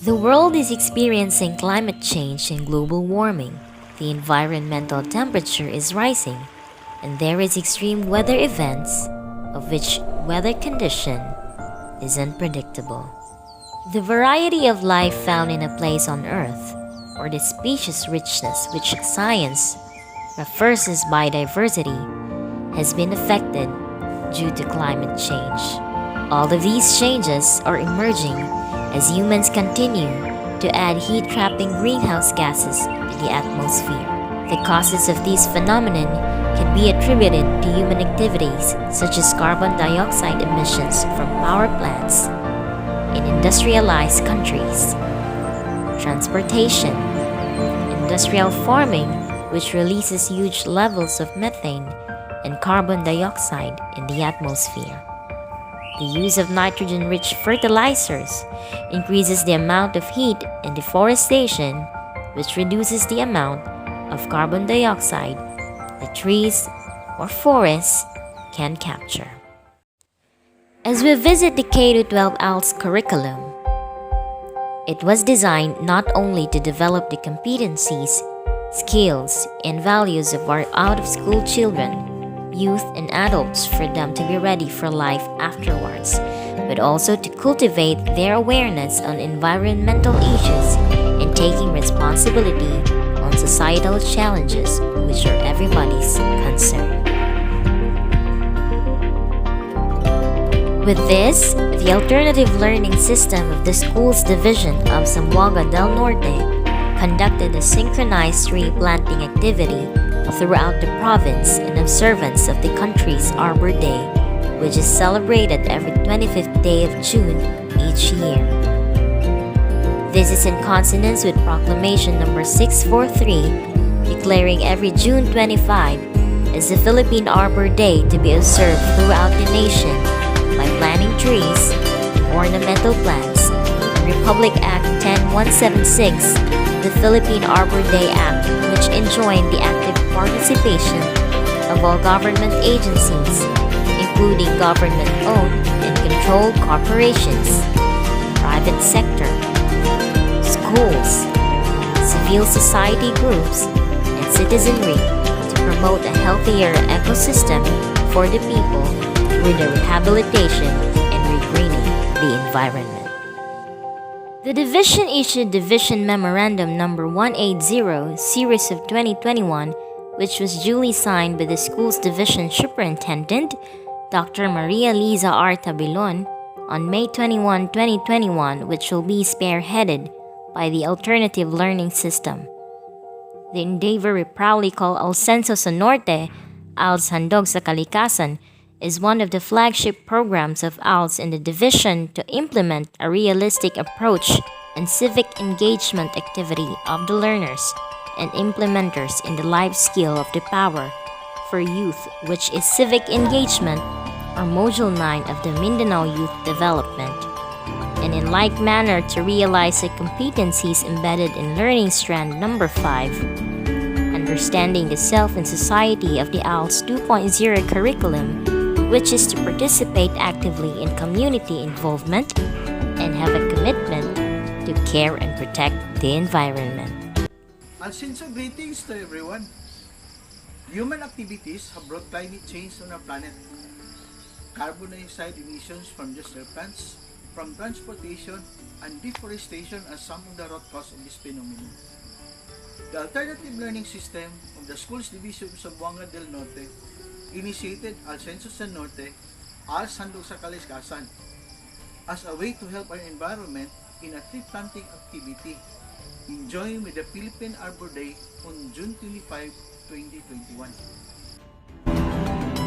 The world is experiencing climate change and global warming. The environmental temperature is rising, and there is extreme weather events of which weather condition is unpredictable. The variety of life found in a place on Earth, or the species richness which science refers as biodiversity, has been affected due to climate change. All of these changes are emerging as humans continue to add heat-trapping greenhouse gases to the atmosphere. The causes of these phenomenon can be attributed to human activities such as carbon dioxide emissions from power plants in industrialized countries, transportation, industrial farming, which releases huge levels of methane and carbon dioxide in the atmosphere. The use of nitrogen-rich fertilizers increases the amount of heat, and deforestation, which reduces the amount of carbon dioxide that trees or forests can capture. As we visit the K-12 ALS curriculum, it was designed not only to develop the competencies, skills, and values of our out-of-school children, youth, and adults for them to be ready for life afterwards, but also to cultivate their awareness on environmental issues and taking responsibility on societal challenges which are everybody's concern. With this, the alternative learning system of the school's division of Zamboanga Del Norte conducted a synchronized tree planting activity throughout the province in observance of the country's Arbor Day, which is celebrated every 25th day of June each year. This is in consonance with Proclamation Number 643, declaring every June 25 as the Philippine Arbor Day to be observed throughout the nation by planting trees and ornamental plants, and Republic Act 10176, the Philippine Arbor Day Act, which enjoined the active participation of all government agencies, including government-owned and controlled corporations, private sector, schools, civil society groups, and citizenry to promote a healthier ecosystem for the people through the rehabilitation and regreening the environment. The division issued Division Memorandum Number 180, Series of 2021, which was duly signed by the school's division superintendent, Dr. Maria Liza R. Tabilon, on May 21, 2021, which will be spearheaded by the Alternative Learning System. The endeavor we proudly call Alsenso sa Norte, ALS Handog sa Kalikasan, is one of the flagship programs of ALS in the division to implement a realistic approach and civic engagement activity of the learners and implementers in the life skill of the power for youth, which is civic engagement, or Module 9 of the Mindanao Youth Development, and in like manner to realize the competencies embedded in Learning Strand Number 5, understanding the self and society of the ALS 2.0 curriculum, which is to participate actively in community involvement and have a commitment to care and protect the environment. Alsenso greetings to everyone. Human activities have brought climate change on our planet. Carbon dioxide emissions from industrial plants, from transportation, and deforestation are some of the root cause of this phenomenon. The alternative learning system of the school's division of Zamboanga Del Norte initiated Alsenso sa Norte, ALS Handog sa Kalikasan, as a way to help our environment in a tree planting activity, enjoying with the Philippine Arbor Day on June 25, 2021.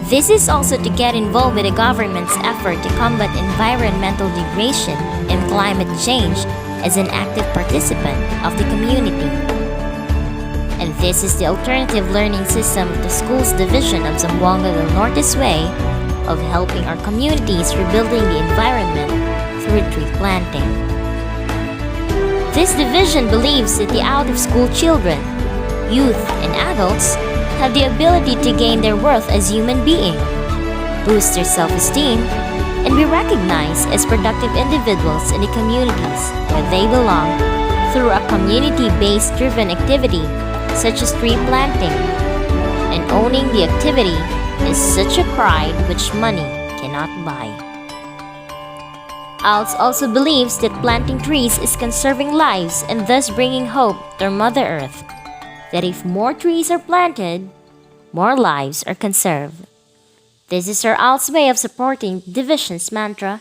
This is also to get involved with the government's effort to combat environmental degradation and climate change as an active participant of the community. And this is the alternative learning system of the school's division of Zamboanga Del Norte's way of helping our communities rebuilding the environment through tree planting. This division believes that the out-of-school children, youth, and adults have the ability to gain their worth as human beings, boost their self-esteem, and be recognized as productive individuals in the communities where they belong through a community-based driven activity such as tree planting. And owning the activity is such a pride which money cannot buy. ALS also believes that planting trees is conserving lives and thus bringing hope to Mother Earth. That if more trees are planted, more lives are conserved. This is our ALS way of supporting Division's mantra,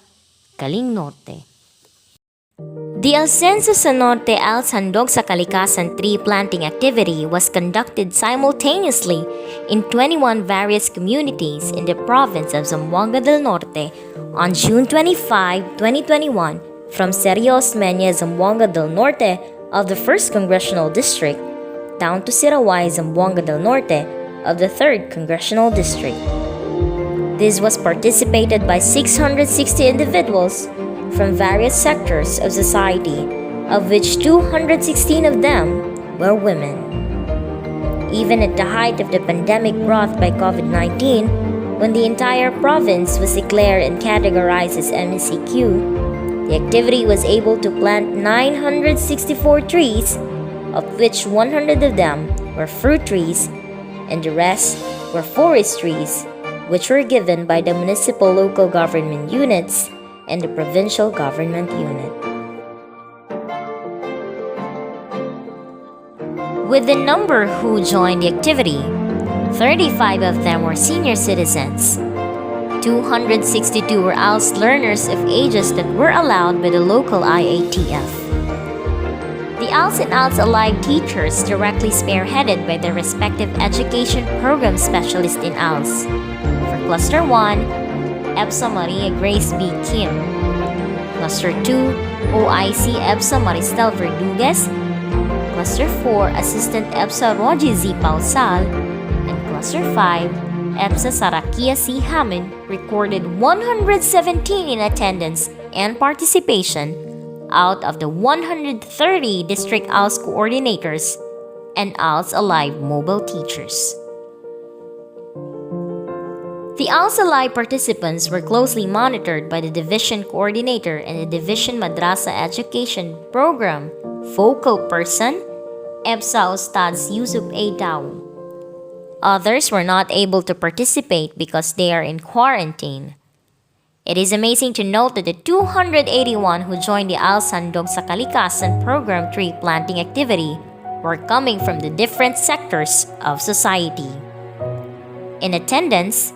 Kaling Norte. The Ascenso sa Norte ALS Handog sa Kalikasan tree planting activity was conducted simultaneously in 21 various communities in the province of Zamboanga del Norte on June 25, 2021 from Cerro Osmeña, Zamboanga del Norte of the 1st Congressional District down to Sirawai, Zamboanga del Norte of the 3rd Congressional District. This was participated by 660 individuals from various sectors of society, of which 216 of them were women. Even at the height of the pandemic brought by COVID-19, when the entire province was declared and categorized as MECQ, the activity was able to plant 964 trees, of which 100 of them were fruit trees and the rest were forest trees, which were given by the municipal local government units and the provincial government unit. With the number who joined the activity, 35 of them were senior citizens. 262 were ALS learners of ages that were allowed by the local IATF. The ALS and ALS Allied teachers directly spearheaded by their respective education program specialists in ALS. For Cluster 1, EBSA Maria Grace B. Kim. Cluster 2, OIC EBSA Maristel Verdugues. Cluster 4, Assistant EBSA Rogie Z. Pausal. And Cluster 5, EBSA Sarakia C. Hammond recorded 117 in attendance and participation out of the 130 district ALS coordinators and ALS Alive mobile teachers. The ALS Alive participants were closely monitored by the division coordinator and the division Madrasa Education Program focal person, EBSA Ustads Yusuf A. Daw. Others were not able to participate because they are in quarantine. It is amazing to note that the 281 who joined the ALS Handog sa Kalikasan program tree planting activity were coming from the different sectors of society. In attendance,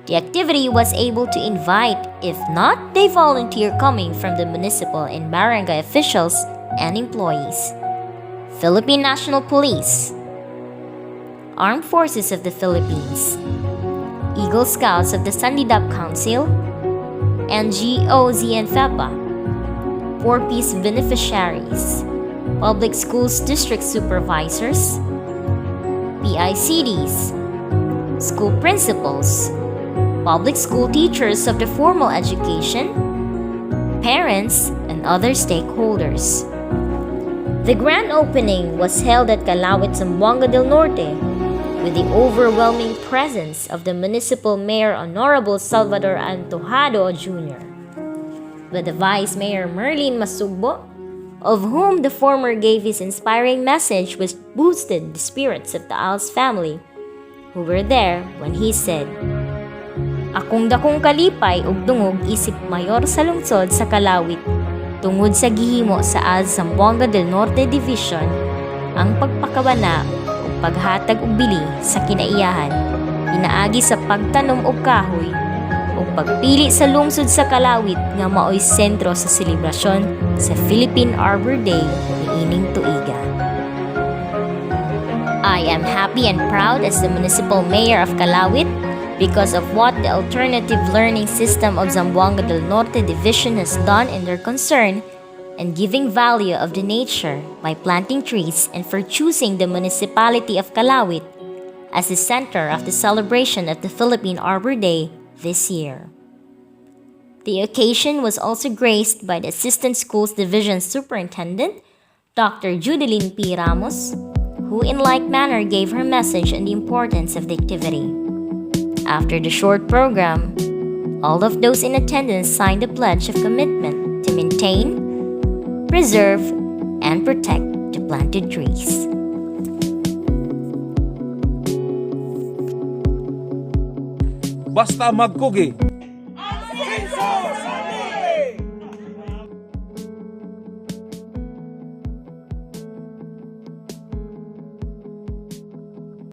the activity was able to invite, if not, they volunteer coming from the municipal and barangay officials and employees, Philippine National Police, Armed Forces of the Philippines, Eagle Scouts of the Sandidap Council, NGOs and FEPA, 4-piece beneficiaries, public schools district supervisors, PICDs, school principals, public school teachers of the formal education, parents, and other stakeholders. The grand opening was held at Calawit, Zamboanga del Norte, with the overwhelming presence of the Municipal Mayor Honorable Salvador Antojado Jr., with the Vice Mayor Merlin Masugbo, of whom the former gave his inspiring message which boosted the spirits of the ALS family, who were there when he said, "Akong dakong kalipay ug dungog isip mayor sa lungsod sa Calawit, tungod sa gihimo sa ALS Zamboanga del Norte Division, ang pagpakabana ug paghatag og bili sa kinaiyahan, pinaagi sa pagtanom og kahoy ug pagpili sa lungsod sa Calawit nga maoy sentro sa selebrasyon sa Philippine Arbor Day niining tuiga." I am happy and proud as the Municipal Mayor of Calawit because of what the Alternative Learning System of Zamboanga del Norte Division has done in their concern and giving value of the nature by planting trees, and for choosing the municipality of Calawit as the center of the celebration of the Philippine Arbor Day this year. The occasion was also graced by the Assistant Schools Division Superintendent, Dr. Judeline P. Ramos, who in like manner gave her message on the importance of the activity. After the short program, All of those in attendance signed a pledge of commitment to maintain, preserve, and protect the planted trees. Basta magkugi,